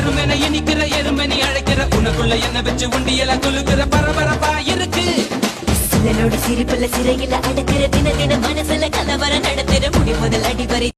தேனுமென இனிக்கிற எருமணி அழைக்கிற உனக்குள்ள என்ன வச்சு உண்டியல குலுக்குற பரபரப்பா இருக்கு சிலரோட சிரிப்புல சிறையில அடக்கிற தின தின மனசுல கலவரம் நடத்துற முடி முதல் அடிவரை